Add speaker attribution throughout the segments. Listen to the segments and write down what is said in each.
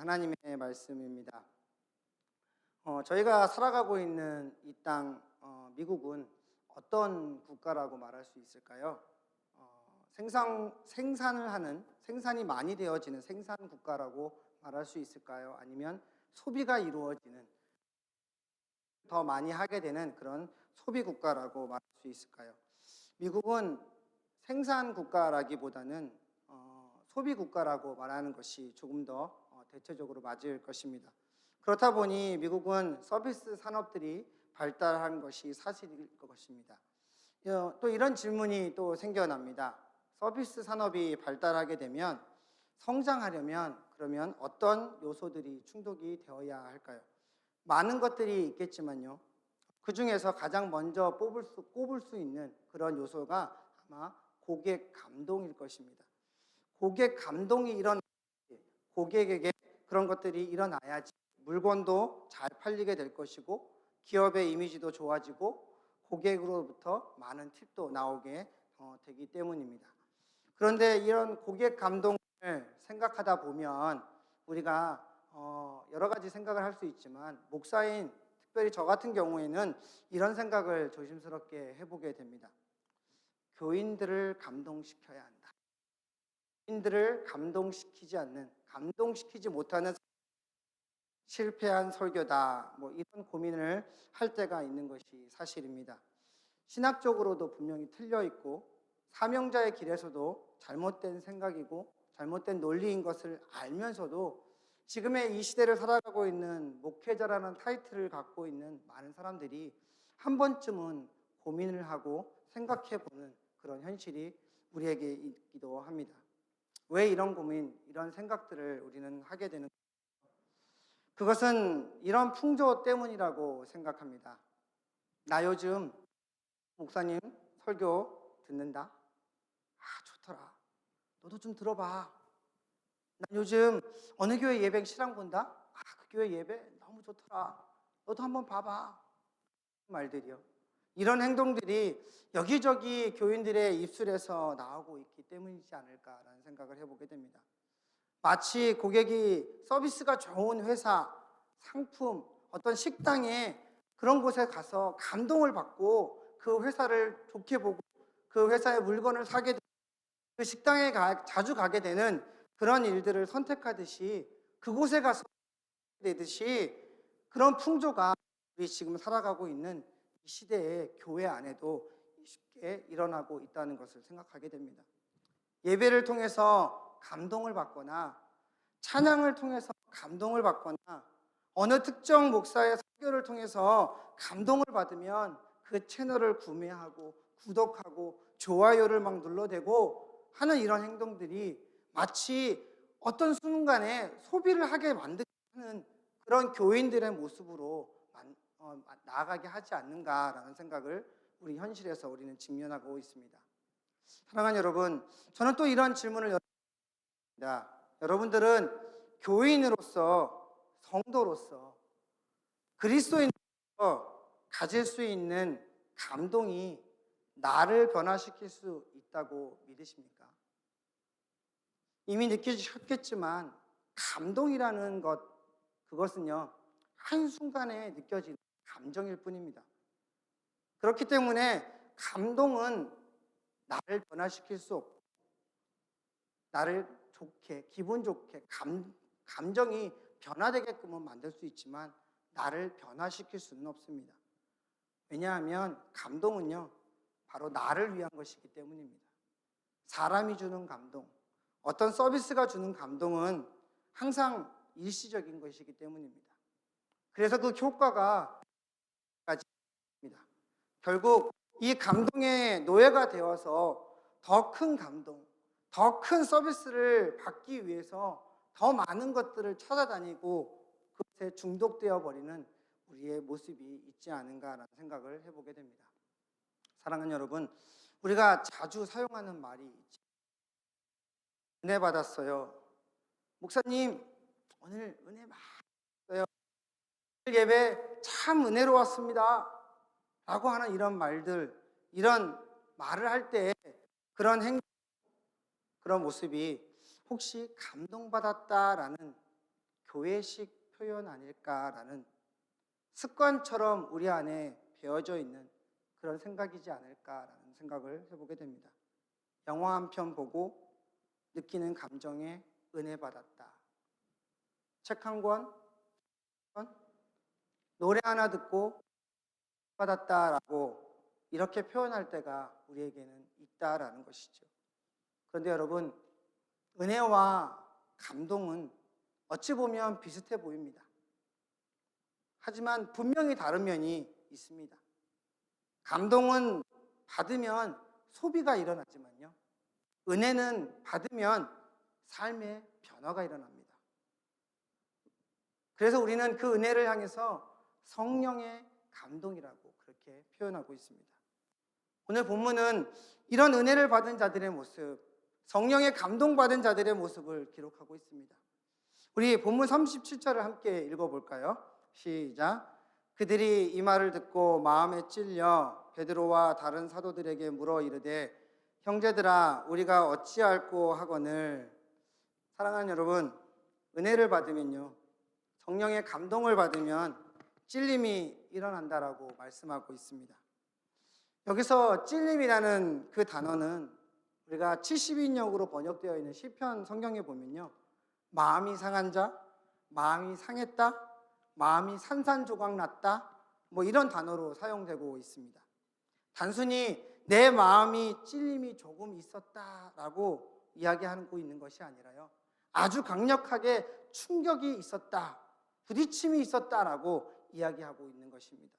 Speaker 1: 하나님의 말씀입니다. 저희가 살아가고 있는 이 땅, 미국은 어떤 국가라고 말할 수 있을까요? 생산을 하는, 생산이 많이 되어지는 생산 국가라고 말할 수 있을까요? 아니면 소비가 이루어지는, 더 많이 하게 되는 그런 소비 국가라고 말할 수 있을까요? 미국은 생산 국가라기보다는 소비 국가라고 말하는 것이 조금 더 대체적으로 맞을 것입니다. 그렇다 보니 미국은 서비스 산업들이 발달한 것이 사실일 것입니다. 또 이런 질문이 또 생겨납니다. 서비스 산업이 발달하게 되면 성장하려면 그러면 어떤 요소들이 충족이 되어야 할까요? 많은 것들이 있겠지만요. 그 중에서 가장 먼저 꼽을 수 있는 그런 요소가 아마 고객 감동일 것입니다. 고객 감동이 고객에게 그런 것들이 일어나야지 물건도 잘 팔리게 될 것이고 기업의 이미지도 좋아지고 고객으로부터 많은 팁도 나오게 되기 때문입니다. 그런데 이런 고객 감동을 생각하다 보면 우리가 여러 가지 생각을 할 수 있지만 목사인 특별히 저 같은 경우에는 이런 생각을 조심스럽게 해보게 됩니다. 교인들을 감동시켜야 한다. 교인들을 감동시키지 못하는 실패한 설교다. 이런 고민을 할 때가 있는 것이 사실입니다. 신학적으로도 분명히 틀려 있고 사명자의 길에서도 잘못된 생각이고 잘못된 논리인 것을 알면서도 지금의 이 시대를 살아가고 있는 목회자라는 타이틀을 갖고 있는 많은 사람들이 한 번쯤은 고민을 하고 생각해 보는 그런 현실이 우리에게 있기도 합니다. 왜 이런 고민, 이런 생각들을 우리는 하게 되는가? 그것은 이런 풍조 때문이라고 생각합니다. 나 요즘 목사님 설교 듣는다. 좋더라. 너도 좀 들어봐. 난 요즘 어느 교회 예배 실황 본다. 그 교회 예배 너무 좋더라. 너도 한번 봐봐. 말들이요. 이런 행동들이 여기저기 교인들의 입술에서 나오고 있기 때문이지 않을까라는 생각을 해보게 됩니다. 마치 고객이 서비스가 좋은 회사, 상품, 어떤 식당에 그런 곳에 가서 감동을 받고 그 회사를 좋게 보고 그 회사의 물건을 사게 되고 그 식당에 자주 가게 되는 그런 일들을 선택하듯이 그곳에 가서 되듯이 그런 풍조가 우리 지금 살아가고 있는 이 시대의 교회 안에도 쉽게 일어나고 있다는 것을 생각하게 됩니다. 예배를 통해서 감동을 받거나 찬양을 통해서 감동을 받거나 어느 특정 목사의 설교를 통해서 감동을 받으면 그 채널을 구매하고 구독하고 좋아요를 막 눌러대고 하는 이런 행동들이 마치 어떤 순간에 소비를 하게 만드는 그런 교인들의 모습으로 나아가게 하지 않는가라는 생각을 우리 현실에서 우리는 직면하고 있습니다. 사랑하는 여러분, 저는 또 이런 질문을 여쭤봅니다. 여러분들은 교인으로서, 성도로서 그리스도인으로서 가질 수 있는 감동이 나를 변화시킬 수 있다고 믿으십니까? 이미 느끼셨겠지만 감동이라는 그것은요 한순간에 느껴지는 감정일 뿐입니다. 그렇기 때문에 감동은 나를 변화시킬 수 없고 나를 좋게, 기분 좋게 감정이 변화되게끔은 만들 수 있지만 나를 변화시킬 수는 없습니다. 왜냐하면 감동은요 바로 나를 위한 것이기 때문입니다. 사람이 주는 감동, 어떤 서비스가 주는 감동은 항상 일시적인 것이기 때문입니다. 그래서 그 효과가 결국 이 감동의 노예가 되어서 더 큰 감동, 더 큰 서비스를 받기 위해서 더 많은 것들을 찾아다니고 그것에 중독되어 버리는 우리의 모습이 있지 않은가라는 생각을 해보게 됩니다. 사랑하는 여러분, 우리가 자주 사용하는 말이 있죠. 은혜 받았어요. 목사님, 오늘 은혜 많이 받았어요. 오늘 예배 참 은혜로웠습니다. 라고 하는 이런 말들, 이런 말을 할 때 그런 그런 모습이 혹시 감동받았다라는 교회식 표현 아닐까라는 습관처럼 우리 안에 배어져 있는 그런 생각이지 않을까라는 생각을 해보게 됩니다. 영화 한 편 보고 느끼는 감정에 은혜 받았다. 책 한 권, 노래 하나 듣고 받았다라고 이렇게 표현할 때가 우리에게는 있다라는 것이죠. 그런데 여러분, 은혜와 감동은 어찌 보면 비슷해 보입니다. 하지만 분명히 다른 면이 있습니다. 감동은 받으면 소비가 일어나지만요, 은혜는 받으면 삶의 변화가 일어납니다. 그래서 우리는 그 은혜를 향해서 성령의 감동이라고 그렇게 표현하고 있습니다. 오늘 본문은 이런 은혜를 받은 자들의 모습, 성령의 감동받은 자들의 모습을 기록하고 있습니다. 우리 본문 37절을 함께 읽어볼까요? 시작. 그들이 이 말을 듣고 마음에 찔려 베드로와 다른 사도들에게 물어 이르되 형제들아 우리가 어찌할꼬 하거늘. 사랑하는 여러분, 은혜를 받으면요, 성령의 감동을 받으면 찔림이 일어난다라고 말씀하고 있습니다. 여기서 찔림이라는 그 단어는 우리가 70인역으로 번역되어 있는 시편 성경에 보면요, 마음이 상한 자, 마음이 상했다, 마음이 산산조각 났다, 뭐 이런 단어로 사용되고 있습니다. 단순히 내 마음이 찔림이 조금 있었다라고 이야기하고 있는 것이 아니라요, 아주 강력하게 충격이 있었다, 부딪힘이 있었다라고 이야기하고 있는 것입니다.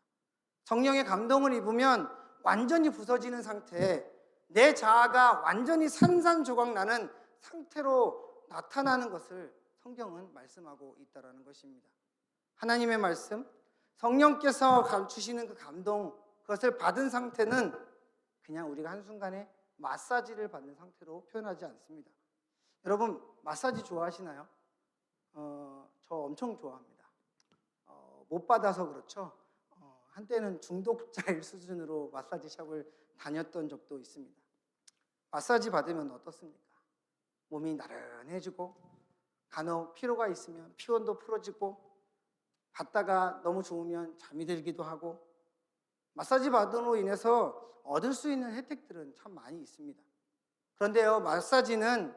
Speaker 1: 성령의 감동을 입으면 완전히 부서지는 상태, 내 자아가 완전히 산산조각 나는 상태로 나타나는 것을 성경은 말씀하고 있다는 것입니다. 하나님의 말씀, 성령께서 주시는 그 감동, 그것을 받은 상태는 그냥 우리가 한순간에 마사지를 받는 상태로 표현하지 않습니다. 여러분, 마사지 좋아하시나요? 저 엄청 좋아합니다. 못 받아서 그렇죠. 한때는 중독자일 수준으로 마사지 샵을 다녔던 적도 있습니다. 마사지 받으면 어떻습니까? 몸이 나른해지고 간혹 피로가 있으면 피곤도 풀어지고 받다가 너무 좋으면 잠이 들기도 하고, 마사지 받음으로 인해서 얻을 수 있는 혜택들은 참 많이 있습니다. 그런데요, 마사지는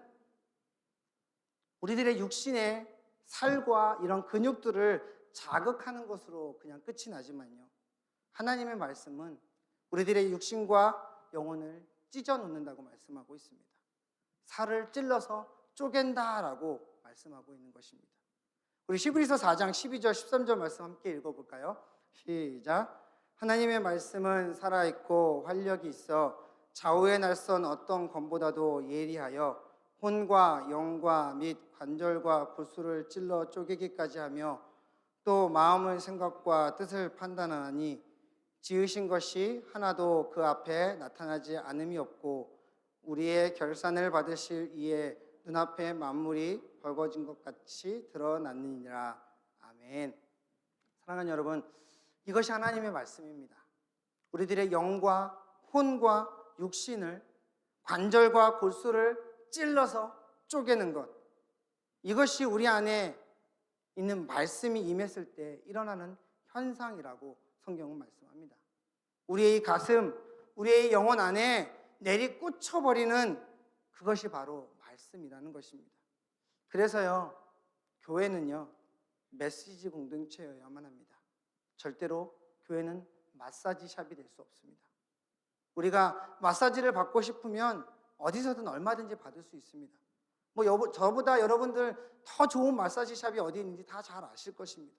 Speaker 1: 우리들의 육신의 살과 이런 근육들을 자극하는 것으로 그냥 끝이 나지만요, 하나님의 말씀은 우리들의 육신과 영혼을 찢어 놓는다고 말씀하고 있습니다. 살을 찔러서 쪼갠다라고 말씀하고 있는 것입니다. 우리 히브리서 4장 12절 13절 말씀 함께 읽어볼까요? 시작. 하나님의 말씀은 살아있고 활력이 있어 좌우의 날선 어떤 검보다도 예리하여 혼과 영과 및 관절과 골수를 찔러 쪼개기까지 하며 또 마음의 생각과 뜻을 판단하니 지으신 것이 하나도 그 앞에 나타나지 않음이 없고 우리의 결산을 받으실 이에 눈앞에 만물이 벌거진 것 같이 드러났느니라. 아멘. 사랑하는 여러분, 이것이 하나님의 말씀입니다. 우리들의 영과 혼과 육신을, 관절과 골수를 찔러서 쪼개는 것, 이것이 우리 안에 있는 말씀이 임했을 때 일어나는 현상이라고 성경은 말씀합니다. 우리의 가슴, 우리의 영혼 안에 내리꽂혀버리는 그것이 바로 말씀이라는 것입니다. 그래서요, 교회는요, 메시지 공동체여야만 합니다. 절대로 교회는 마사지 샵이 될 수 없습니다. 우리가 마사지를 받고 싶으면 어디서든 얼마든지 받을 수 있습니다. 저보다 여러분들 더 좋은 마사지 샵이 어디 있는지 다 잘 아실 것입니다.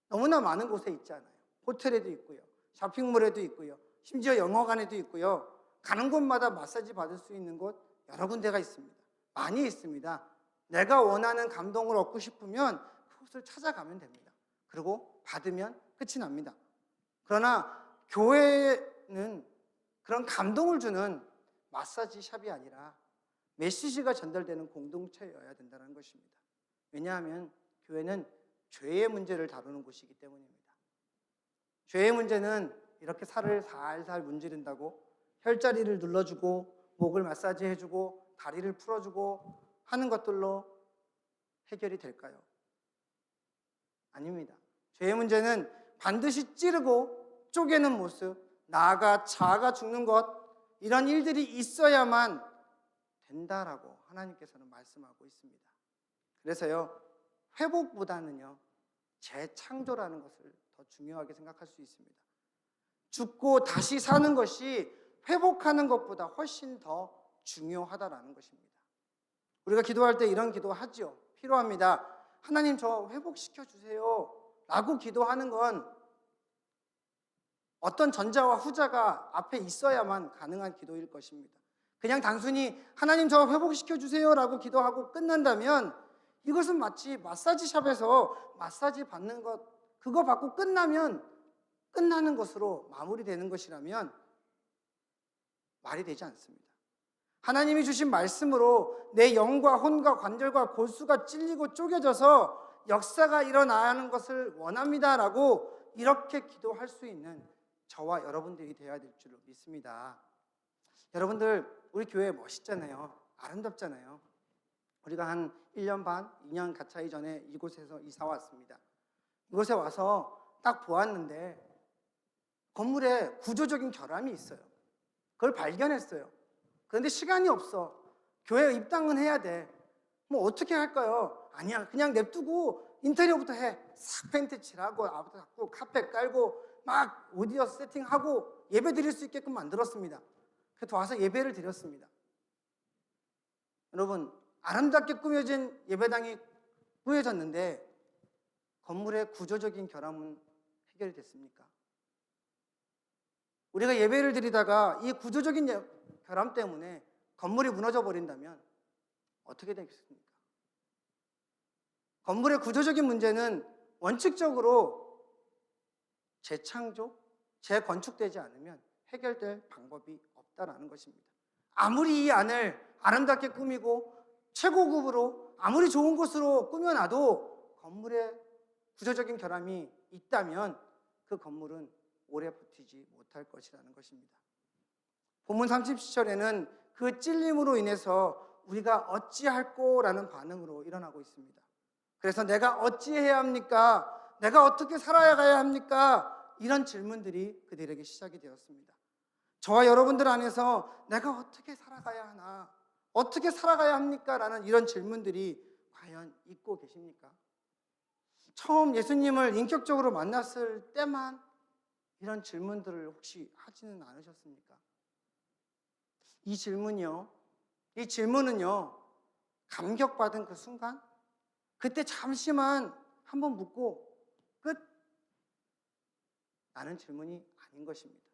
Speaker 1: 너무나 많은 곳에 있잖아요. 호텔에도 있고요, 쇼핑몰에도 있고요, 심지어 영화관에도 있고요. 가는 곳마다 마사지 받을 수 있는 곳 여러 군데가 있습니다. 많이 있습니다. 내가 원하는 감동을 얻고 싶으면 그곳을 찾아가면 됩니다. 그리고 받으면 끝이 납니다. 그러나 교회는 그런 감동을 주는 마사지 샵이 아니라 메시지가 전달되는 공동체여야 된다는 것입니다. 왜냐하면 교회는 죄의 문제를 다루는 곳이기 때문입니다. 죄의 문제는 이렇게 살을 살살 문지른다고 혈자리를 눌러주고 목을 마사지해주고 다리를 풀어주고 하는 것들로 해결이 될까요? 아닙니다. 죄의 문제는 반드시 찌르고 쪼개는 모습, 나아가 자아가 죽는 것, 이런 일들이 있어야만 된다라고 하나님께서는 말씀하고 있습니다. 그래서요, 회복보다는요, 재창조라는 것을 더 중요하게 생각할 수 있습니다. 죽고 다시 사는 것이 회복하는 것보다 훨씬 더 중요하다라는 것입니다. 우리가 기도할 때 이런 기도하죠. 필요합니다. 하나님, 저 회복시켜 주세요 라고 기도하는 건 어떤 전자와 후자가 앞에 있어야만 가능한 기도일 것입니다. 그냥 단순히 하나님 저 회복시켜 주세요 라고 기도하고 끝난다면 이것은 마치 마사지샵에서 마사지 받는 것, 그거 받고 끝나면 끝나는 것으로 마무리되는 것이라면 말이 되지 않습니다. 하나님이 주신 말씀으로 내 영과 혼과 관절과 골수가 찔리고 쪼개져서 역사가 일어나는 것을 원합니다라고 이렇게 기도할 수 있는 저와 여러분들이 되어야 될 줄로 믿습니다. 여러분들, 우리 교회 멋있잖아요. 아름답잖아요. 우리가 한 1년 반, 2년 가까이 전에 이곳에서 이사 왔습니다. 이곳에 와서 딱 보았는데 건물에 구조적인 결함이 있어요. 그걸 발견했어요. 그런데 시간이 없어. 교회에 입당은 해야 돼. 뭐 어떻게 할까요? 아니야, 그냥 냅두고 인테리어부터 해. 싹 페인트 칠하고 아부터 닦고 카펫 깔고 막 오디오 세팅하고 예배 드릴 수 있게끔 만들었습니다. 그래서 와서 예배를 드렸습니다. 여러분, 아름답게 꾸며진 예배당이 꾸며졌는데 건물의 구조적인 결함은 해결됐습니까? 우리가 예배를 드리다가 이 구조적인 결함 때문에 건물이 무너져 버린다면 어떻게 되겠습니까? 건물의 구조적인 문제는 원칙적으로 재창조, 재건축되지 않으면 해결될 방법이 없다라는 것입니다. 아무리 이 안을 아름답게 꾸미고 최고급으로 아무리 좋은 곳으로 꾸며놔도 건물에 구조적인 결함이 있다면 그 건물은 오래 버티지 못할 것이라는 것입니다. 본문 37절에는 그 찔림으로 인해서 우리가 어찌할꼬라는 반응으로 일어나고 있습니다. 그래서 내가 어찌해야 합니까? 내가 어떻게 살아가야 합니까? 이런 질문들이 그들에게 시작이 되었습니다. 저와 여러분들 안에서 내가 어떻게 살아가야 하나? 어떻게 살아가야 합니까? 라는 이런 질문들이 과연 있고 계십니까? 처음 예수님을 인격적으로 만났을 때만 이런 질문들을 혹시 하지는 않으셨습니까? 이 질문은요, 감격받은 그 순간, 그때 잠시만 한번 묻고 끝, 라는 질문이 아닌 것입니다.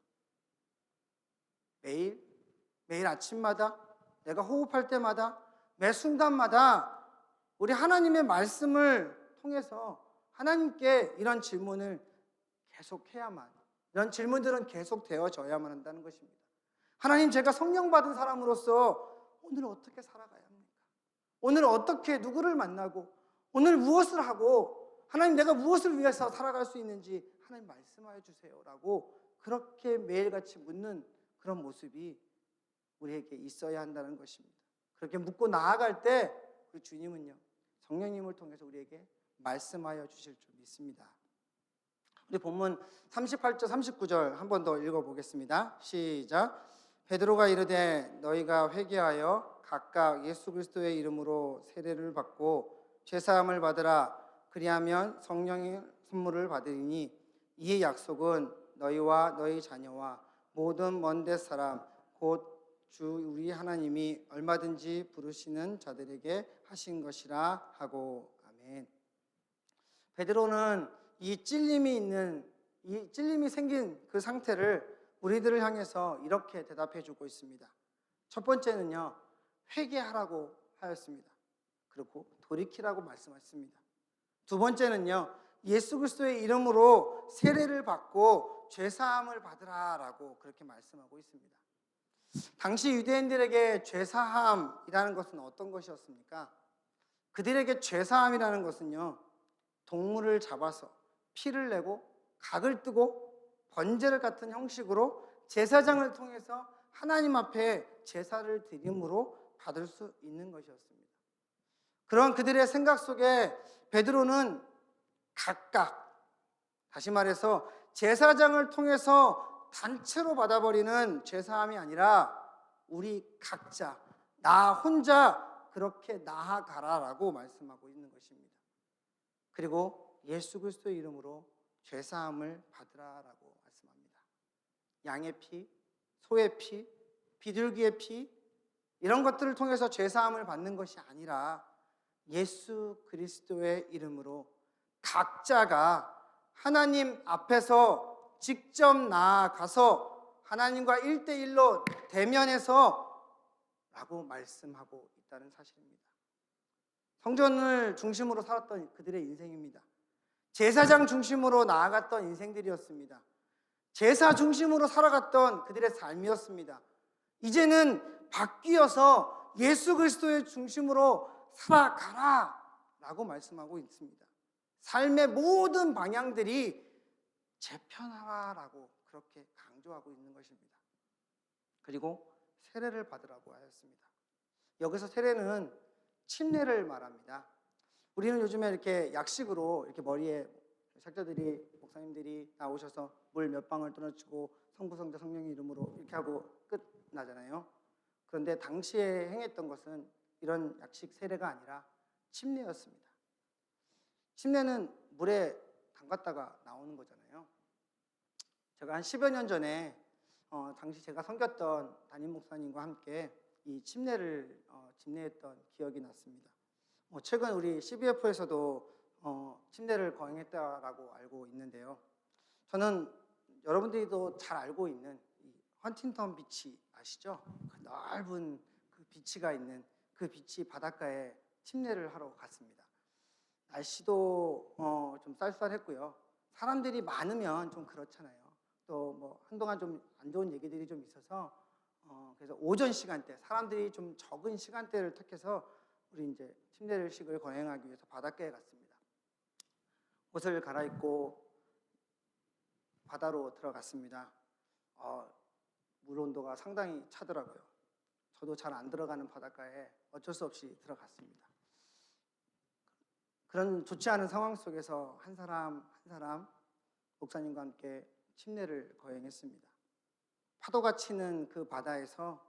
Speaker 1: 매일 아침마다, 내가 호흡할 때마다, 매 순간마다 우리 하나님의 말씀을 통해서 하나님께 이런 질문을 계속해야만, 이런 질문들은 계속 되어져야만 한다는 것입니다. 하나님, 제가 성령 받은 사람으로서 오늘 어떻게 살아가야 합니까? 오늘 어떻게 누구를 만나고 오늘 무엇을 하고 하나님, 내가 무엇을 위해서 살아갈 수 있는지 하나님 말씀하여 주세요라고 그렇게 매일같이 묻는 그런 모습이 우리에게 있어야 한다는 것입니다. 그렇게 묻고 나아갈 때 우리 주님은요, 성령님을 통해서 우리에게 말씀하여 주실 줄 믿습니다. 우리 본문 38절 39절 한 번 더 읽어보겠습니다. 시작. 베드로가 이르되 너희가 회개하여 각각 예수 그리스도의 이름으로 세례를 받고 죄사함을 받으라. 그리하면 성령의 선물을 받으리니 이 약속은 너희와 너희 자녀와 모든 먼 데 사람 곧 주 우리 하나님이 얼마든지 부르시는 자들에게 하신 것이라 하고. 아멘. 베드로는 이 찔림이 생긴 그 상태를 우리들을 향해서 이렇게 대답해 주고 있습니다. 첫 번째는요, 회개하라고 하였습니다. 그리고 돌이키라고 말씀하셨습니다. 두 번째는요, 예수 그리스도의 이름으로 세례를 받고 죄사함을 받으라라고 그렇게 말씀하고 있습니다. 당시 유대인들에게 죄사함이라는 것은 어떤 것이었습니까? 그들에게 죄사함이라는 것은요, 동물을 잡아서 피를 내고 각을 뜨고 번제를 같은 형식으로 제사장을 통해서 하나님 앞에 제사를 드림으로 받을 수 있는 것이었습니다. 그런 그들의 생각 속에 베드로는 각각, 다시 말해서 제사장을 통해서 단체로 받아버리는 제사함이 아니라 우리 각자, 나 혼자 그렇게 나아가라라고 말씀하고 있는 것입니다. 그리고 예수 그리스도의 이름으로 죄사함을 받으라라고 말씀합니다. 양의 피, 소의 피, 비둘기의 피, 이런 것들을 통해서 죄사함을 받는 것이 아니라 예수 그리스도의 이름으로 각자가 하나님 앞에서 직접 나아가서 하나님과 1대1로 대면해서 라고 말씀하고 있다는 사실입니다. 성전을 중심으로 살았던 그들의 인생입니다. 제사장 중심으로 나아갔던 인생들이었습니다. 제사 중심으로 살아갔던 그들의 삶이었습니다. 이제는 바뀌어서 예수 그리스도의 중심으로 살아가라 라고 말씀하고 있습니다. 삶의 모든 방향들이 재편하라고 그렇게 강조하고 있는 것입니다. 그리고 세례를 받으라고 하였습니다. 여기서 세례는 침례를 말합니다. 우리는 요즘에 이렇게 약식으로 이렇게 머리에 학자들이, 목사님들이 나오셔서 물 몇 방울 떨어지고 성부, 성자, 성령의 이름으로 이렇게 하고 끝나잖아요. 그런데 당시에 행했던 것은 이런 약식 세례가 아니라 침례였습니다. 침례는 물에 담갔다가 나오는 거잖아요. 제가 한 10여 년 전에 당시 제가 섬겼던 담임 목사님과 함께 이 침례를 집례했던 기억이 났습니다. 최근 우리 CBF에서도 침례를 거행했다라고 알고 있는데요. 저는 여러분들도 잘 알고 있는 이 헌팅턴 비치 아시죠? 그 넓은 그 비치가 있는 그 비치 바닷가에 침례를 하러 갔습니다. 날씨도 좀 쌀쌀했고요. 사람들이 많으면 좀 그렇잖아요. 또 뭐 한동안 좀 안 좋은 얘기들이 좀 있어서 그래서 오전 시간대, 사람들이 좀 적은 시간대를 택해서 우리 이제 침례식을 거행하기 위해서 바닷가에 갔습니다. 옷을 갈아입고 바다로 들어갔습니다. 물 온도가 상당히 차더라고요. 저도 잘 안 들어가는 바닷가에 어쩔 수 없이 들어갔습니다. 그런 좋지 않은 상황 속에서 한 사람 한 사람 목사님과 함께 침례를 거행했습니다. 파도가 치는 그 바다에서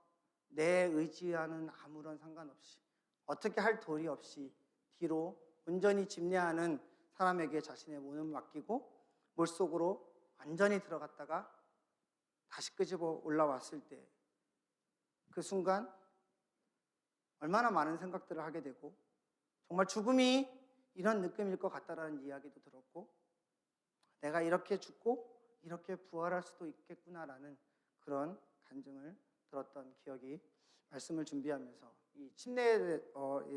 Speaker 1: 내 의지와는 아무런 상관없이, 어떻게 할 도리 없이 뒤로 온전히 집례하는 사람에게 자신의 몸을 맡기고 물속으로 완전히 들어갔다가 다시 끄집어 올라왔을 때 그 순간 얼마나 많은 생각들을 하게 되고, 정말 죽음이 이런 느낌일 것 같다라는 이야기도 들었고, 내가 이렇게 죽고 이렇게 부활할 수도 있겠구나라는 그런 간증을 들었던 기억이, 말씀을 준비하면서 이 침례에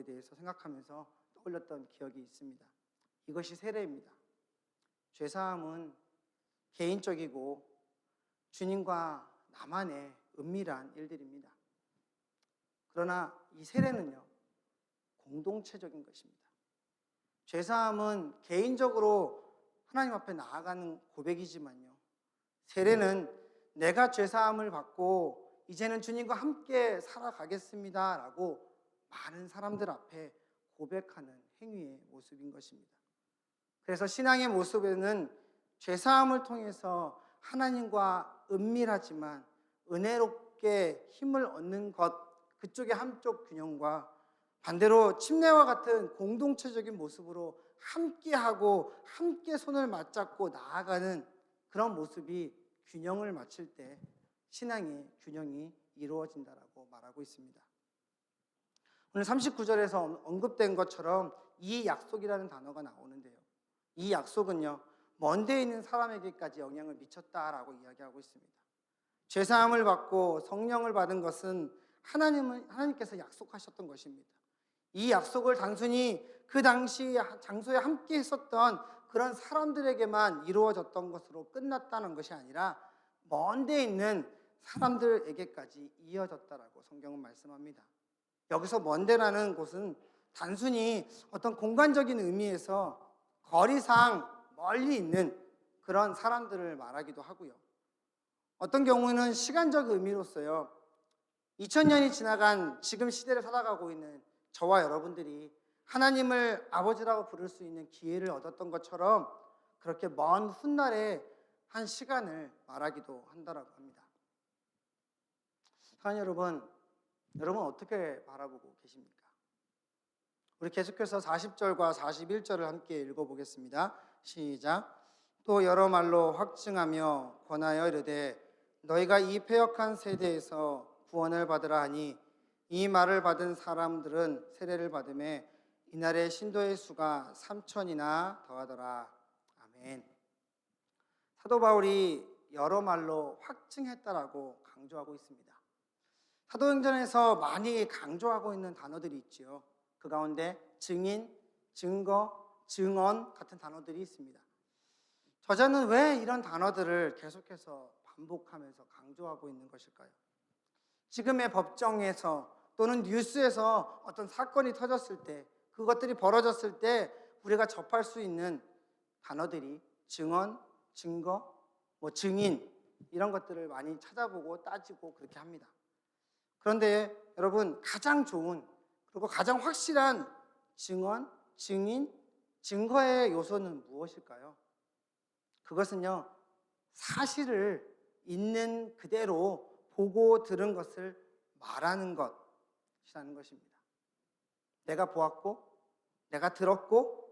Speaker 1: 대해서 생각하면서 떠올렸던 기억이 있습니다. 이것이 세례입니다. 죄사함은 개인적이고 주님과 나만의 은밀한 일들입니다. 그러나 이 세례는요, 공동체적인 것입니다. 죄사함은 개인적으로 하나님 앞에 나아가는 고백이지만요, 세례는 내가 죄사함을 받고 이제는 주님과 함께 살아가겠습니다 라고 많은 사람들 앞에 고백하는 행위의 모습인 것입니다. 그래서 신앙의 모습에는 죄사함을 통해서 하나님과 은밀하지만 은혜롭게 힘을 얻는 것, 그쪽의 한쪽 균형과 반대로 침례와 같은 공동체적인 모습으로 함께하고 함께 손을 맞잡고 나아가는 그런 모습이 균형을 맞출 때 신앙의 균형이 이루어진다라고 말하고 있습니다. 오늘 39절에서 언급된 것처럼 이 약속이라는 단어가 나오는데요, 이 약속은요, 먼 데에 있는 사람에게까지 영향을 미쳤다라고 이야기하고 있습니다. 죄사함을 받고 성령을 받은 것은 하나님께서 약속하셨던 것입니다. 이 약속을 단순히 그 당시 장소에 함께 했었던 그런 사람들에게만 이루어졌던 것으로 끝났다는 것이 아니라 먼 데 있는 사람들에게까지 이어졌다라고 성경은 말씀합니다. 여기서 먼 데라는 곳은 단순히 어떤 공간적인 의미에서 거리상 멀리 있는 그런 사람들을 말하기도 하고요, 어떤 경우는 시간적 의미로서요, 2000년이 지나간 지금 시대를 살아가고 있는 저와 여러분들이 하나님을 아버지라고 부를 수 있는 기회를 얻었던 것처럼 그렇게 먼 훗날에 한 시간을 말하기도 한다라고 합니다. 사랑하는 여러분 어떻게 바라보고 계십니까? 우리 계속해서 40절과 41절을 함께 읽어보겠습니다. 시작. 또 여러 말로 확증하며 권하여 이르되 너희가 이 패역한 세대에서 구원을 받으라 하니 이 말을 받은 사람들은 세례를 받음에 이날의 신도의 수가 3천이나 더하더라. 아멘. 사도 바울이 여러 말로 확증했다라고 강조하고 있습니다. 사도행전에서 많이 강조하고 있는 단어들이 있지요. 그 가운데 증인, 증거, 증언 같은 단어들이 있습니다. 저자는 왜 이런 단어들을 계속해서 반복하면서 강조하고 있는 것일까요? 지금의 법정에서 또는 뉴스에서 어떤 사건이 터졌을 때, 그것들이 벌어졌을 때 우리가 접할 수 있는 단어들이 증언, 증거, 증인 이런 것들을 많이 찾아보고 따지고 그렇게 합니다. 그런데 여러분 가장 좋은 그리고 가장 확실한 증언, 증인, 증거의 요소는 무엇일까요? 그것은요, 사실을 있는 그대로 보고 들은 것을 말하는 것이라는 것입니다. 내가 보았고, 내가 들었고,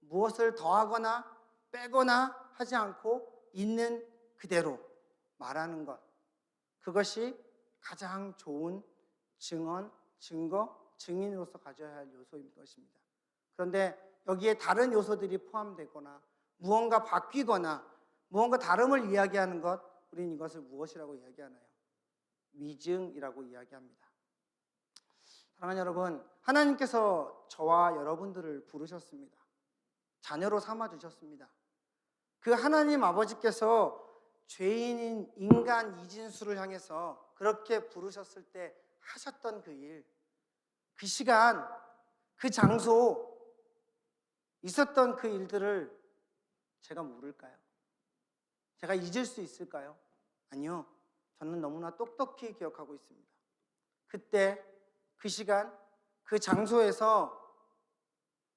Speaker 1: 무엇을 더하거나 빼거나 하지 않고 있는 그대로 말하는 것. 그것이 가장 좋은 증언, 증거, 증인으로서 가져야 할 요소인 것입니다. 그런데 여기에 다른 요소들이 포함되거나 무언가 바뀌거나 무언가 다름을 이야기하는 것, 우리는 이것을 무엇이라고 이야기하나요? 위증이라고 이야기합니다. 사랑하는 여러분, 하나님께서 저와 여러분들을 부르셨습니다. 자녀로 삼아주셨습니다. 그 하나님 아버지께서 죄인인 인간 이진수를 향해서 그렇게 부르셨을 때 하셨던 그 일, 그 시간, 그 장소, 있었던 그 일들을 제가 모를까요? 제가 잊을 수 있을까요? 아니요. 저는 너무나 똑똑히 기억하고 있습니다. 그때, 그 시간, 그 장소에서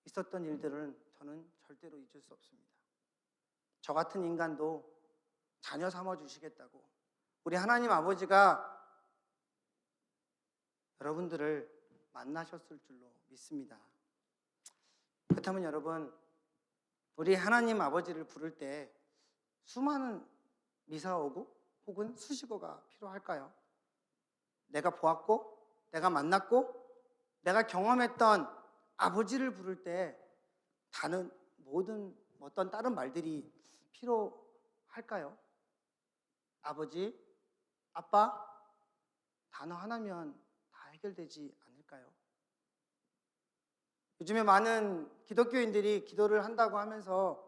Speaker 1: 있었던 일들은 저는 절대로 잊을 수 없습니다. 저 같은 인간도 자녀 삼아주시겠다고 우리 하나님 아버지가 여러분들을 만나셨을 줄로 믿습니다. 그렇다면 여러분, 우리 하나님 아버지를 부를 때 수많은 미사어구 혹은 수식어가 필요할까요? 내가 보았고, 내가 만났고, 내가 경험했던 아버지를 부를 때 다른 모든 어떤 다른 말들이 필요할까요? 아버지, 아빠, 단어 하나면 다 해결되지 않을까요? 요즘에 많은 기독교인들이 기도를 한다고 하면서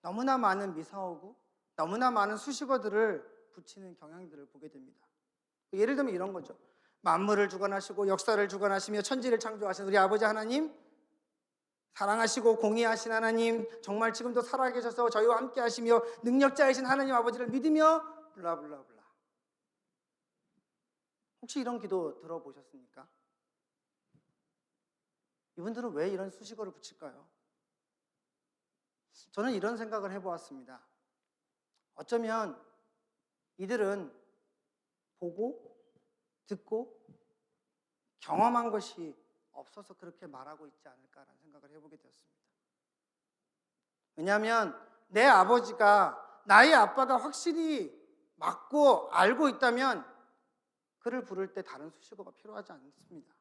Speaker 1: 너무나 많은 미사어구, 너무나 많은 수식어들을 붙이는 경향들을 보게 됩니다. 예를 들면 이런 거죠. 만물을 주관하시고 역사를 주관하시며 천지를 창조하신 우리 아버지 하나님, 사랑하시고 공의하신 하나님, 정말 지금도 살아계셔서 저희와 함께 하시며 능력자이신 하나님 아버지를 믿으며 블라블라블라. 혹시 이런 기도 들어보셨습니까? 이분들은 왜 이런 수식어를 붙일까요? 저는 이런 생각을 해보았습니다. 어쩌면 이들은 보고, 듣고, 경험한 것이 없어서 그렇게 말하고 있지 않을까라는 생각을 해보게 되었습니다. 왜냐하면 내 아버지가, 나의 아빠가 확실히 맞고 알고 있다면 그를 부를 때 다른 수식어가 필요하지 않습니다.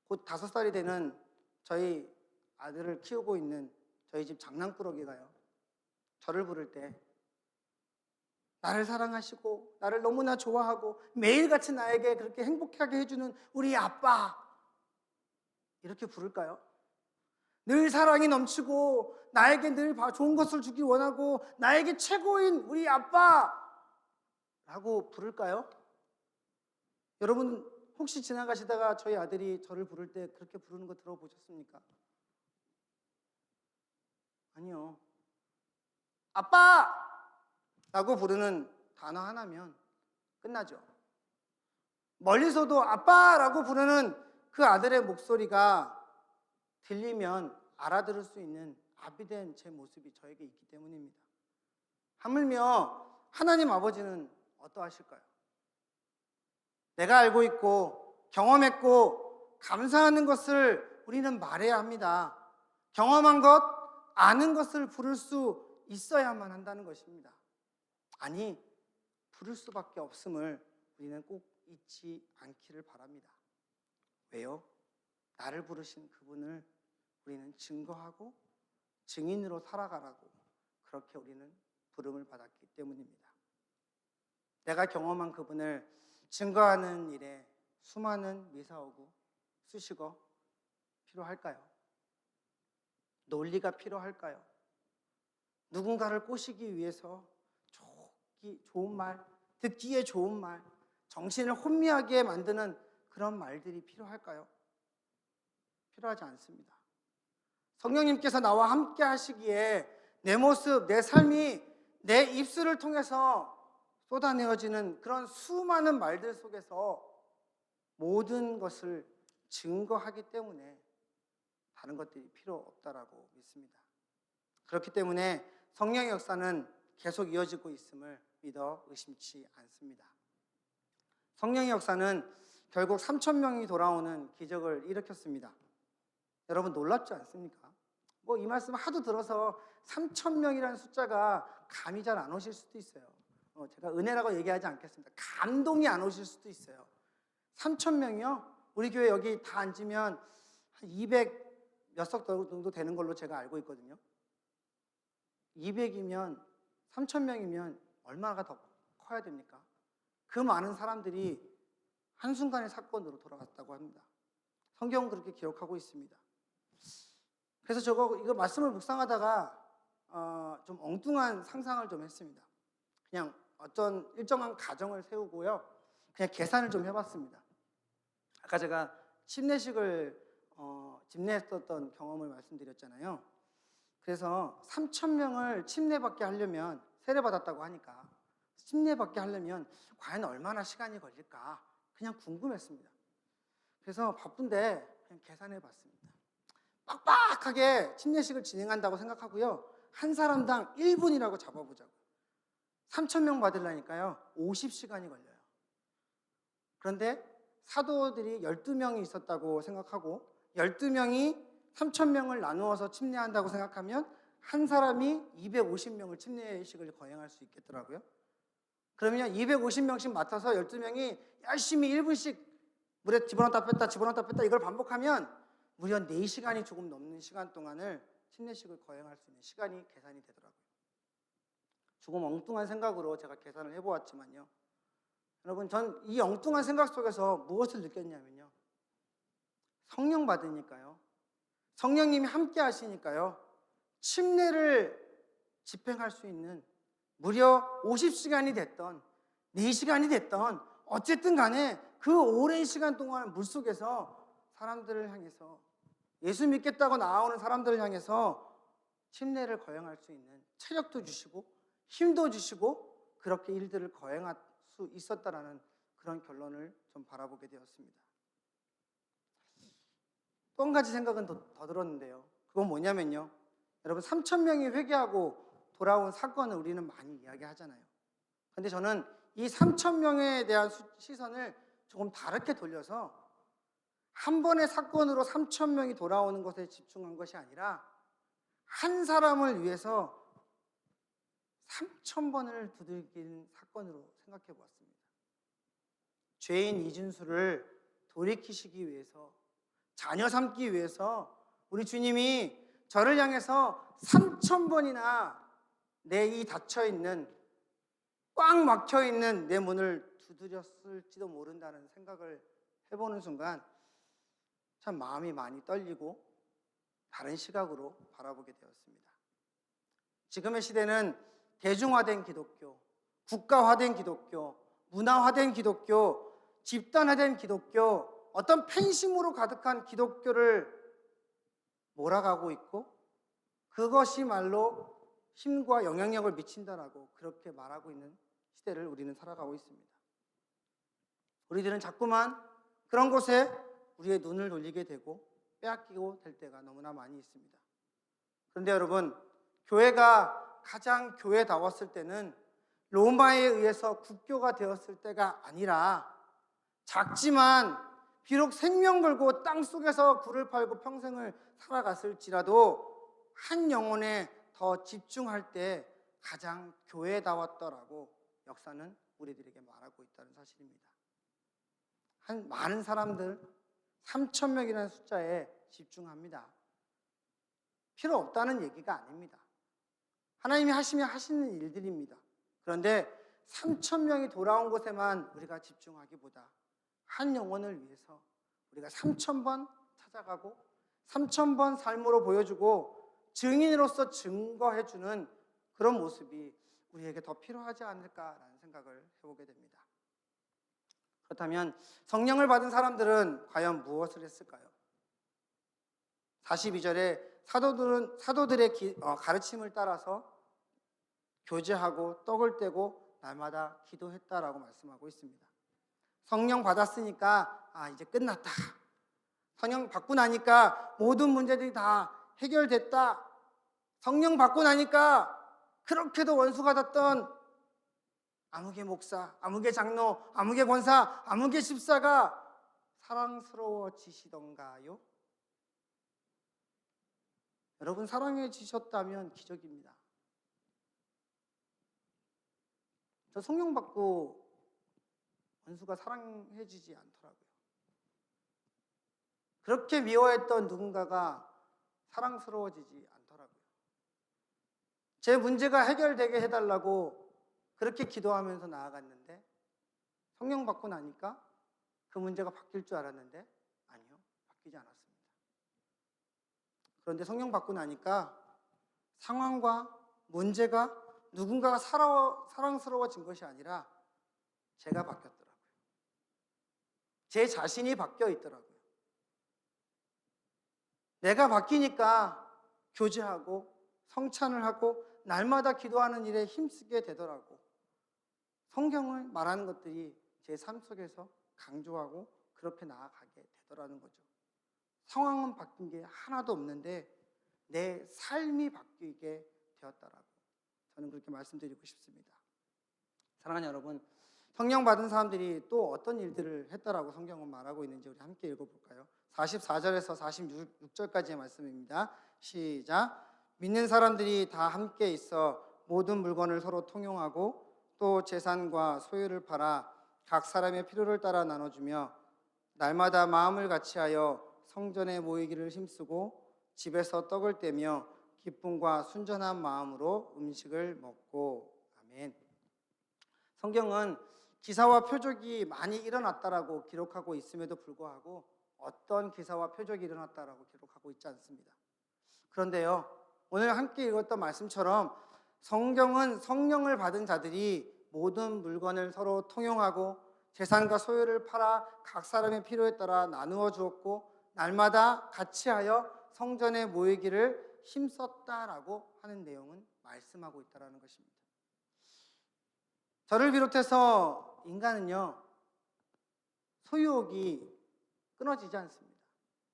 Speaker 1: 곧 5살이 되는 저희 아들을 키우고 있는 저희 집 장난꾸러기가요, 저를 부를 때 나를 사랑하시고 나를 너무나 좋아하고 매일같이 나에게 그렇게 행복하게 해주는 우리 아빠, 이렇게 부를까요? 늘 사랑이 넘치고 나에게 늘 좋은 것을 주길 원하고 나에게 최고인 우리 아빠 라고 부를까요? 여러분 혹시 지나가시다가 저희 아들이 저를 부를 때 그렇게 부르는 거 들어보셨습니까? 아니요. 아빠! 라고 부르는 단어 하나면 끝나죠. 멀리서도 아빠라고 부르는 그 아들의 목소리가 들리면 알아들을 수 있는 아비된 제 모습이 저에게 있기 때문입니다. 하물며 하나님 아버지는 어떠하실까요? 내가 알고 있고 경험했고 감사하는 것을 우리는 말해야 합니다. 경험한 것, 아는 것을 부를 수 있어야만 한다는 것입니다. 아니, 부를 수밖에 없음을 우리는 꼭 잊지 않기를 바랍니다. 왜요? 나를 부르신 그분을 우리는 증거하고 증인으로 살아가라고 그렇게 우리는 부름을 받았기 때문입니다. 내가 경험한 그분을 증거하는 일에 수많은 미사오고 수식어 필요할까요? 논리가 필요할까요? 누군가를 꼬시기 위해서 좋은 말, 듣기에 좋은 말, 정신을 혼미하게 만드는 그런 말들이 필요할까요? 필요하지 않습니다. 성령님께서 나와 함께 하시기에 내 모습, 내 삶이 내 입술을 통해서 쏟아내어지는 그런 수많은 말들 속에서 모든 것을 증거하기 때문에 다른 것들이 필요 없다라고 믿습니다. 그렇기 때문에 성령의 역사는 계속 이어지고 있음을 믿어 의심치 않습니다. 성령의 역사는 결국 3,000명이 돌아오는 기적을 일으켰습니다. 여러분 놀랍지 않습니까? 이 말씀 하도 들어서 3,000명이라는 숫자가 감이 잘 안 오실 수도 있어요. 제가 은혜라고 얘기하지 않겠습니다. 감동이 안 오실 수도 있어요. 3,000명이요? 우리 교회 여기 다 앉으면 한 200 몇 석 정도 되는 걸로 제가 알고 있거든요. 200이면 3,000명이면 얼마나 더 커야 됩니까? 그 많은 사람들이 한순간의 사건으로 돌아갔다고 합니다. 성경은 그렇게 기록하고 있습니다. 그래서 이거 말씀을 묵상하다가 좀 엉뚱한 상상을 좀 했습니다. 그냥 어떤 일정한 가정을 세우고요. 그냥 계산을 좀 해봤습니다. 아까 제가 침례식을 집례했었던 경험을 말씀드렸잖아요. 그래서 3,000명을 침례받게 하려면 세례받았다고 하니까 침례받게 하려면 과연 얼마나 시간이 걸릴까 그냥 궁금했습니다. 그래서 바쁜데 그냥 계산해봤습니다. 빡빡하게 침례식을 진행한다고 생각하고요. 한 사람당 1분이라고 잡아보자고요. 3,000명 받으려니까요 50시간이 걸려요. 그런데 사도들이 12명이 있었다고 생각하고 12명이 3,000명을 나누어서 침례한다고 생각하면 한 사람이 250명을 침례식을 거행할 수 있겠더라고요. 그러면 250명씩 맡아서 12명이 열심히 1분씩 물에 집어넣었다 뺐다 집어넣었다 뺐다 이걸 반복하면 무려 4시간이 조금 넘는 시간 동안을 침례식을 거행할 수 있는 시간이 계산이 되더라고요. 조금 엉뚱한 생각으로 제가 계산을 해보았지만요. 여러분, 전 이 엉뚱한 생각 속에서 무엇을 느꼈냐면요. 성령 받으니까요. 성령님이 함께 하시니까요. 침례를 집행할 수 있는 무려 50시간이 됐던 4시간이 됐던 어쨌든 간에 그 오랜 시간 동안 물속에서 사람들을 향해서 예수 믿겠다고 나오는 사람들을 향해서 침례를 거행할 수 있는 체력도 주시고 힘도 주시고 그렇게 일들을 거행할 수 있었다라는 그런 결론을 좀 바라보게 되었습니다. 또 한 가지 생각은 더 들었는데요. 그건 뭐냐면요. 여러분 3,000명이 회개하고 돌아온 사건을 우리는 많이 이야기하잖아요. 그런데 저는 이 3,000명에 대한 시선을 조금 다르게 돌려서 한 번의 사건으로 3,000명이 돌아오는 것에 집중한 것이 아니라 한 사람을 위해서 3,000번을 두들긴 사건으로 생각해 보았습니다. 죄인 이준수를 돌이키시기 위해서 자녀 삼기 위해서 우리 주님이 저를 향해서 3,000번이나 내 이 닫혀있는 꽉 막혀있는 내 문을 두드렸을지도 모른다는 생각을 해보는 순간 참 마음이 많이 떨리고 다른 시각으로 바라보게 되었습니다. 지금의 시대는 대중화된 기독교, 국가화된 기독교, 문화화된 기독교, 집단화된 기독교, 어떤 팬심으로 가득한 기독교를 몰아가고 있고 그것이 말로 힘과 영향력을 미친다라고 그렇게 말하고 있는 시대를 우리는 살아가고 있습니다. 우리들은 자꾸만 그런 곳에 우리의 눈을 돌리게 되고 빼앗기고 될 때가 너무나 많이 있습니다. 그런데 여러분, 교회가 가장 교회다웠을 때는 로마에 의해서 국교가 되었을 때가 아니라, 작지만 비록 생명 걸고 땅속에서 굴을 팔고 평생을 살아갔을지라도 한 영혼에 더 집중할 때 가장 교회다웠더라고 역사는 우리들에게 말하고 있다는 사실입니다. 많은 사람들 3,000명이라는 숫자에 집중합니다. 필요 없다는 얘기가 아닙니다. 하나님이 하시면 하시는 일들입니다. 그런데 3,000명이 돌아온 곳에만 우리가 집중하기보다 한 영혼을 위해서 우리가 3,000번 찾아가고 3,000번 삶으로 보여주고 증인으로서 증거해주는 그런 모습이 우리에게 더 필요하지 않을까라는 생각을 해보게 됩니다. 그렇다면 성령을 받은 사람들은 과연 무엇을 했을까요? 42절에 사도들의 가르침을 따라서 교제하고 떡을 떼고 날마다 기도했다라고 말씀하고 있습니다. 성령 받았으니까 이제 끝났다. 성령 받고 나니까 모든 문제들이 다 해결됐다. 성령 받고 나니까 그렇게도 원수가 됐던 아무개 목사, 아무개 장로, 아무개 권사, 아무개 집사가 사랑스러워지시던가요? 여러분, 사랑해지셨다면 기적입니다. 저 성령 받고 원수가 사랑해지지 않더라고요. 그렇게 미워했던 누군가가 사랑스러워지지 않더라고요. 제 문제가 해결되게 해달라고 그렇게 기도하면서 나아갔는데 성령 받고 나니까 그 문제가 바뀔 줄 알았는데 아니요, 바뀌지 않았습니다. 그런데 성령 받고 나니까 상황과 문제가 누군가가 사랑스러워진 것이 아니라 제가 바뀌었더라고요. 제 자신이 바뀌어 있더라고요. 내가 바뀌니까 교제하고 성찬을 하고 날마다 기도하는 일에 힘쓰게 되더라고. 성경을 말하는 것들이 제 삶 속에서 강조하고 그렇게 나아가게 되더라는 거죠. 상황은 바뀐 게 하나도 없는데 내 삶이 바뀌게 되었다라고 저는 그렇게 말씀드리고 싶습니다. 사랑하는 여러분, 성령 받은 사람들이 또 어떤 일들을 했다라고 성경은 말하고 있는지 우리 함께 읽어볼까요? 44절에서 46절까지의 말씀입니다. 시작. 믿는 사람들이 다 함께 있어 모든 물건을 서로 통용하고 또 재산과 소유를 팔아 각 사람의 필요를 따라 나눠주며 날마다 마음을 같이하여 성전에 모이기를 힘쓰고 집에서 떡을 떼며 기쁨과 순전한 마음으로 음식을 먹고. 아멘. 성경은 기사와 표적이 많이 일어났다라고 기록하고 있음에도 불구하고 어떤 기사와 표적이 일어났다라고 기록하고 있지 않습니다. 그런데요, 오늘 함께 읽었던 말씀처럼 성경은 성령을 받은 자들이 모든 물건을 서로 통용하고 재산과 소유를 팔아 각 사람의 필요에 따라 나누어 주었고 날마다 같이 하여 성전에 모이기를 힘썼다라고 하는 내용은 말씀하고 있다는 것입니다. 저를 비롯해서 인간은요, 소유욕이 끊어지지 않습니다.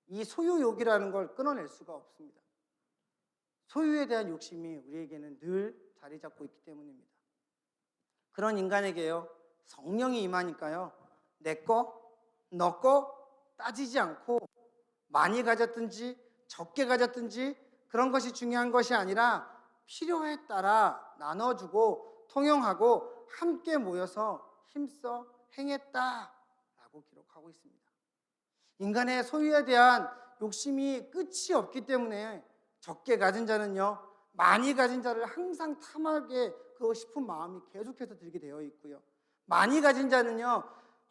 Speaker 1: 이 소유욕이라는 걸 끊어낼 수가 없습니다. 소유에 대한 욕심이 우리에게는 늘 자리 잡고 있기 때문입니다. 그런 인간에게요, 성령이 임하니까요, 내 거, 너 거 따지지 않고 많이 가졌든지 적게 가졌든지 그런 것이 중요한 것이 아니라 필요에 따라 나눠주고 통용하고 함께 모여서 힘써 행했다라고 기록하고 있습니다. 인간의 소유에 대한 욕심이 끝이 없기 때문에 적게 가진 자는요, 많이 가진 자를 항상 탐하게 그러고 싶은 마음이 계속해서 들게 되어 있고요. 많이 가진 자는요,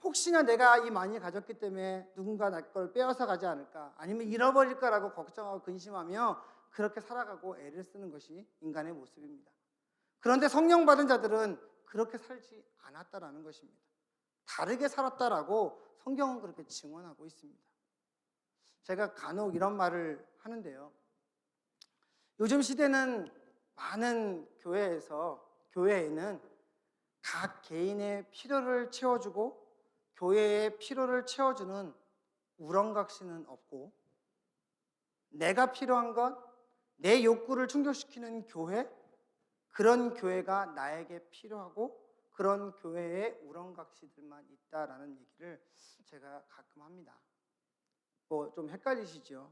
Speaker 1: 혹시나 내가 이 많이 가졌기 때문에 누군가 내 걸 빼앗아 가지 않을까, 아니면 잃어버릴까라고 걱정하고 근심하며 그렇게 살아가고 애를 쓰는 것이 인간의 모습입니다. 그런데 성령 받은 자들은 그렇게 살지 않았다라는 것입니다. 다르게 살았다라고 성경은 그렇게 증언하고 있습니다. 제가 간혹 이런 말을 하는데요, 요즘 시대는 많은 교회에는 각 개인의 필요를 채워주고 교회의 필요를 채워주는 우렁각시는 없고 내가 필요한 것, 내 욕구를 충족시키는 교회, 그런 교회가 나에게 필요하고 그런 교회에 우렁각시들만 있다라는 얘기를 제가 가끔 합니다. 뭐 좀 헷갈리시죠?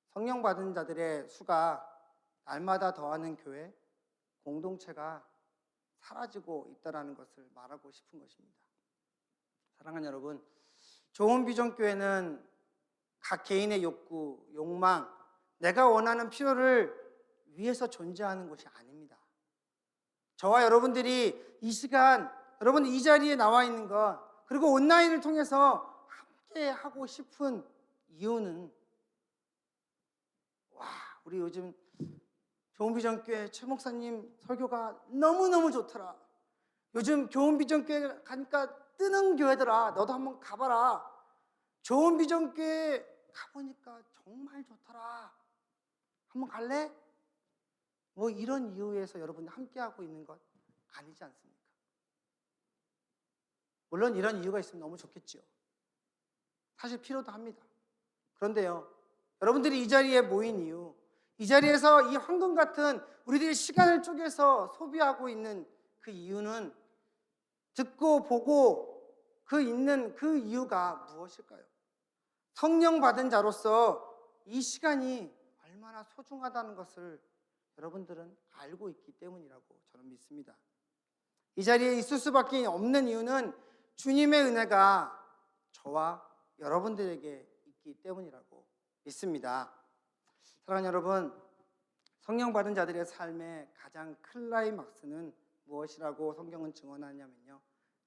Speaker 1: 성령 받은 자들의 수가 날마다 더하는 교회, 공동체가 사라지고 있다라는 것을 말하고 싶은 것입니다. 사랑하는 여러분, 좋은 비전교회는 각 개인의 욕구, 욕망, 내가 원하는 필요를 위해서 존재하는 것이 아닙니다. 저와 여러분들이 이 시간, 여러분 이 자리에 나와 있는 것, 그리고 온라인을 통해서 함께 하고 싶은 이유는, 우리 요즘 좋은 비전교회 최 목사님 설교가 너무너무 좋더라. 요즘 좋은 비전교회 가니까 뜨는 교회더라. 너도 한번 가봐라. 좋은 비전교회 가보니까 정말 좋더라. 한번 갈래? 뭐 이런 이유에서 여러분이 함께하고 있는 것 아니지 않습니까? 물론 이런 이유가 있으면 너무 좋겠죠. 사실 필요도 합니다. 그런데요, 여러분들이 이 자리에 모인 이유, 이 자리에서 이 황금 같은 우리들의 시간을 쪼개서 소비하고 있는 그 이유는, 듣고 보고 있는 그 이유가 무엇일까요? 성령 받은 자로서 이 시간이 얼마나 소중하다는 것을 여러분들은 알고 있기 때문이라고 저는 믿습니다. 이 자리에 있을 수밖에 없는 이유는 주님의 은혜가 저와 여러분들에게 있기 때문이라고 믿습니다. 사랑하는 여러분, 성령 받은 자들의 삶의 가장 클라이막스는 무엇이라고 성경은 증언하냐면요,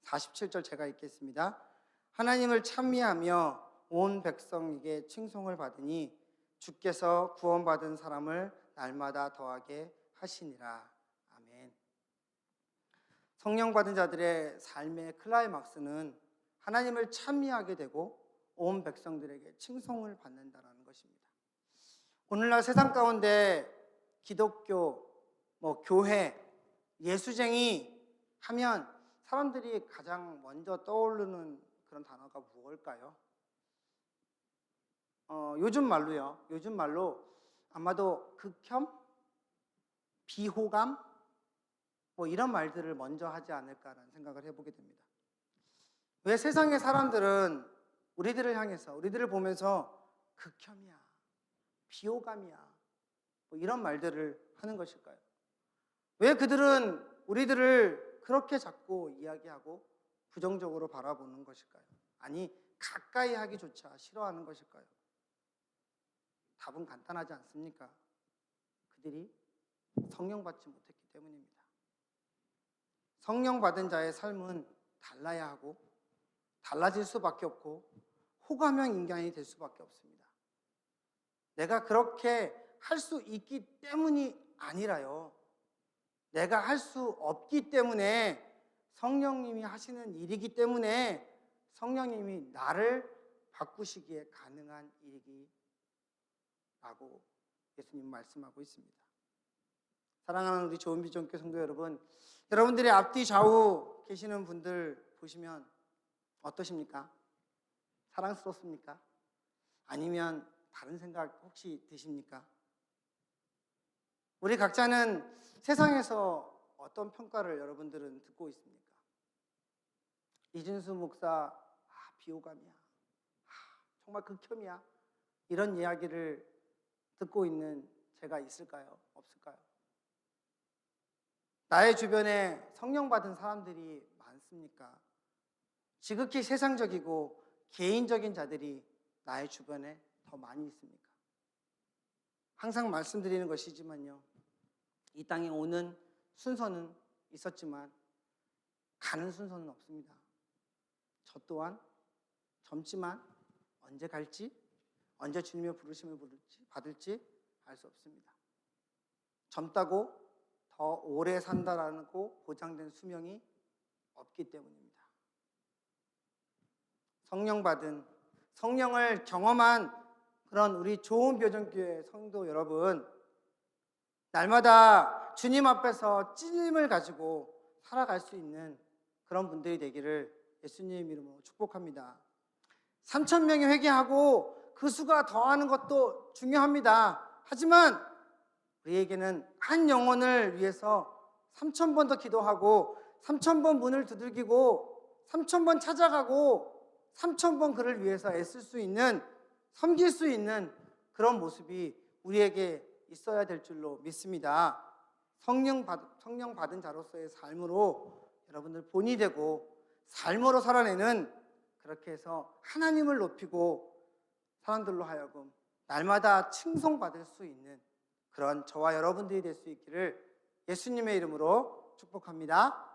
Speaker 1: 47절 제가 읽겠습니다. 하나님을 찬미하며 온 백성에게 칭송을 받으니 주께서 구원받은 사람을 날마다 더하게 하시니라. 아멘. 성령 받은 자들의 삶의 클라이막스는 하나님을 찬미하게 되고 온 백성들에게 칭송을 받는다는 것입니다. 오늘날 세상 가운데 기독교, 교회, 예수쟁이 하면 사람들이 가장 먼저 떠오르는 그런 단어가 무엇일까요? 요즘 말로 아마도 극혐, 비호감, 이런 말들을 먼저 하지 않을까라는 생각을 해보게 됩니다. 왜 세상의 사람들은 우리들을 향해서, 우리들을 보면서 극혐이야, 비호감이야, 이런 말들을 하는 것일까요? 왜 그들은 우리들을 그렇게 자꾸 이야기하고 부정적으로 바라보는 것일까요? 아니, 가까이 하기조차 싫어하는 것일까요? 답은 간단하지 않습니까? 그들이 성령 받지 못했기 때문입니다. 성령 받은 자의 삶은 달라야 하고 달라질 수밖에 없고 호감형 인간이 될 수밖에 없습니다. 내가 그렇게 할 수 있기 때문이 아니라요, 내가 할 수 없기 때문에, 성령님이 하시는 일이기 때문에 성령님이 나를 바꾸시기에 가능한 일이라고 예수님 말씀하고 있습니다. 사랑하는 우리 좋은 비전교회 성도 여러분, 여러분들의 앞뒤 좌우 계시는 분들 보시면 어떠십니까? 사랑스럽습니까? 아니면 다른 생각 혹시 드십니까? 우리 각자는 세상에서 어떤 평가를 여러분들은 듣고 있습니까? 이준수 목사, 비호감이야, 정말 극혐이야, 이런 이야기를 듣고 있는 제가 있을까요? 없을까요? 나의 주변에 성령 받은 사람들이 많습니까? 지극히 세상적이고 개인적인 자들이 나의 주변에 더 많이 있습니까? 항상 말씀드리는 것이지만요, 이 땅에 오는 순서는 있었지만 가는 순서는 없습니다. 저 또한 젊지만 언제 갈지, 언제 주님의 부르심을 받을지 알 수 없습니다. 젊다고 더 오래 산다라고 보장된 수명이 없기 때문입니다. 성령 받은, 성령을 경험한 그런 우리 좋은 비전교회 성도 여러분, 날마다 주님 앞에서 찔림을 가지고 살아갈 수 있는 그런 분들이 되기를 예수님의 이름으로 축복합니다. 3,000명이 회개하고 그 수가 더하는 것도 중요합니다. 하지만 우리에게는 한 영혼을 위해서 3,000번 더 기도하고 3,000번 문을 두들기고 3,000번 찾아가고 3,000번 그를 위해서 애쓸 수 있는, 섬길 수 있는 그런 모습이 우리에게 있어야 될 줄로 믿습니다. 성령 받은 자로서의 삶으로 여러분들 본이 되고 삶으로 살아내는, 그렇게 해서 하나님을 높이고 사람들로 하여금 날마다 칭송받을 수 있는 그런 저와 여러분들이 될 수 있기를 예수님의 이름으로 축복합니다.